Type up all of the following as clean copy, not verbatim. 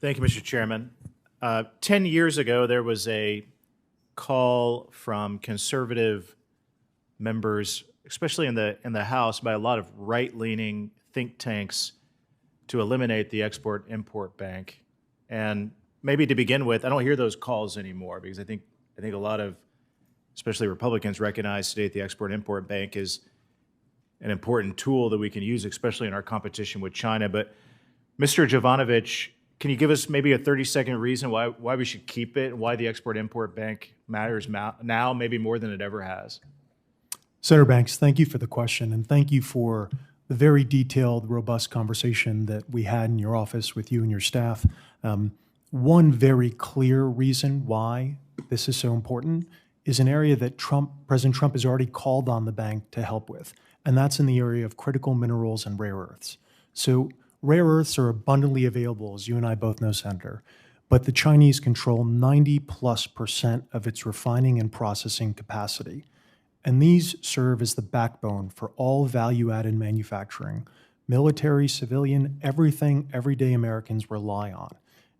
Thank you, Mr. Chairman. 10 years ago, there was a call from conservative members, especially in the House, by a lot of right-leaning think tanks to eliminate the Export-Import Bank. And maybe to begin with, I don't hear those calls anymore because I think a lot of, especially Republicans, recognize today that the Export-Import Bank is an important tool that we can use, especially in our competition with China. But Mr. Jovanovic, can you give us maybe a 30-second reason why we should keep it and why the Export-Import Bank matters now, maybe more than it ever has? Senator Banks, thank you for the question, and thank you for the very detailed, robust conversation that we had in your office with you and your staff. One very clear reason why this is so important is an area that President Trump has already called on the bank to help with, and that's in the area of critical minerals and rare earths. So rare earths are abundantly available, as you and I both know, Senator, but the Chinese control 90+% of its refining and processing capacity. And these serve as the backbone for all value-added manufacturing, military, civilian, everything everyday Americans rely on.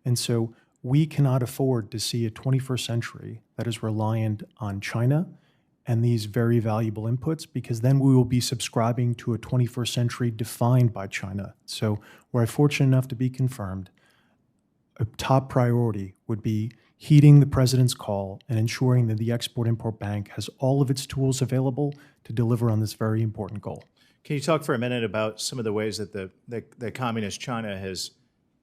And so we cannot afford to see a 21st century that is reliant on China and these very valuable inputs, because then we will be subscribing to a 21st century defined by China. So were I fortunate enough to be confirmed, a top priority would be heeding the president's call and ensuring that the Export-Import Bank has all of its tools available to deliver on this very important goal. Can you talk for a minute about some of the ways that the communist China has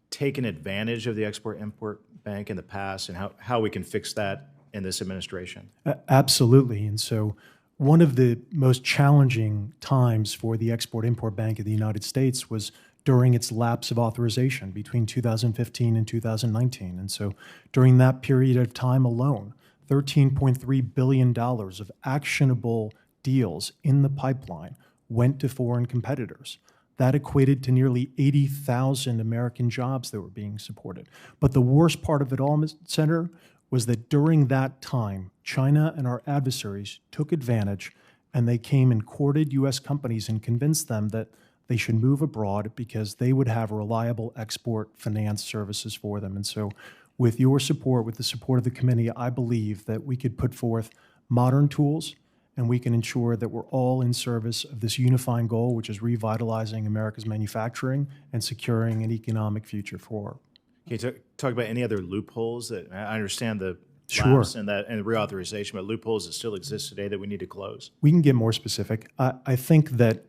taken advantage of the Export-Import Bank in the past and how we can fix that in this administration? Absolutely. And so one of the most challenging times for the Export-Import Bank of the United States was during its lapse of authorization between 2015 and 2019. And so during that period of time alone, $13.3 billion of actionable deals in the pipeline went to foreign competitors. That equated to nearly 80,000 American jobs that were being supported. But the worst part of it all, Mr. Senator, was that during that time, China and our adversaries took advantage, and they came and courted U.S. companies and convinced them that they should move abroad because they would have reliable export finance services for them. And so with your support, with the support of the committee, I believe that we could put forth modern tools and we can ensure that we're all in service of this unifying goal, which is revitalizing America's manufacturing and securing an economic future for. Can you talk about any other loopholes that I understand the Sure. lapse and reauthorization, but loopholes that still exist today that we need to close? We can get more specific. I think that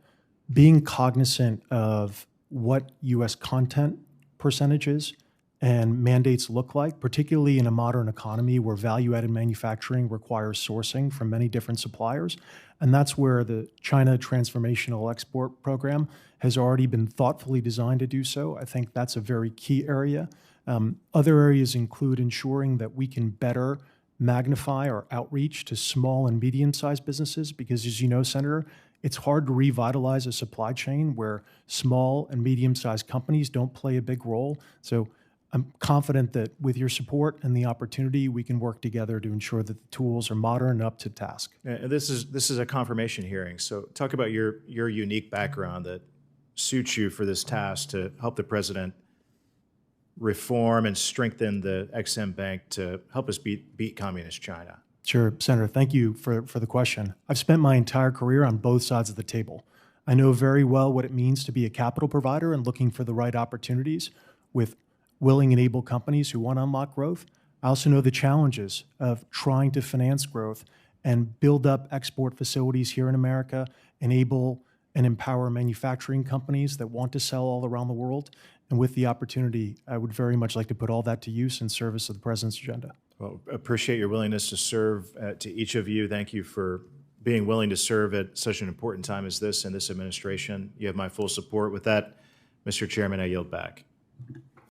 being cognizant of what U.S. content percentages and mandates look like, particularly in a modern economy where value-added manufacturing requires sourcing from many different suppliers. And that's where the China Transformational Export Program has already been thoughtfully designed to do so. I think that's a very key area. Other areas include ensuring that we can better magnify our outreach to small and medium-sized businesses, because as you know, Senator, it's hard to revitalize a supply chain where small and medium-sized companies don't play a big role. So I'm confident that with your support and the opportunity, we can work together to ensure that the tools are modern and up to task. This is a confirmation hearing. So talk about your unique background that suits you for this task to help the president reform and strengthen the Ex-Im Bank to help us beat communist China. Sure, Senator, thank you for the question. I've spent my entire career on both sides of the table. I know very well what it means to be a capital provider and looking for the right opportunities with willing and able companies who want to unlock growth. I also know the challenges of trying to finance growth and build up export facilities here in America, enable and empower manufacturing companies that want to sell all around the world. And with the opportunity, I would very much like to put all that to use in service of the president's agenda. Well, appreciate your willingness to serve to each of you. Thank you for being willing to serve at such an important time as this in this administration. You have my full support. With that, Mr. Chairman, I yield back.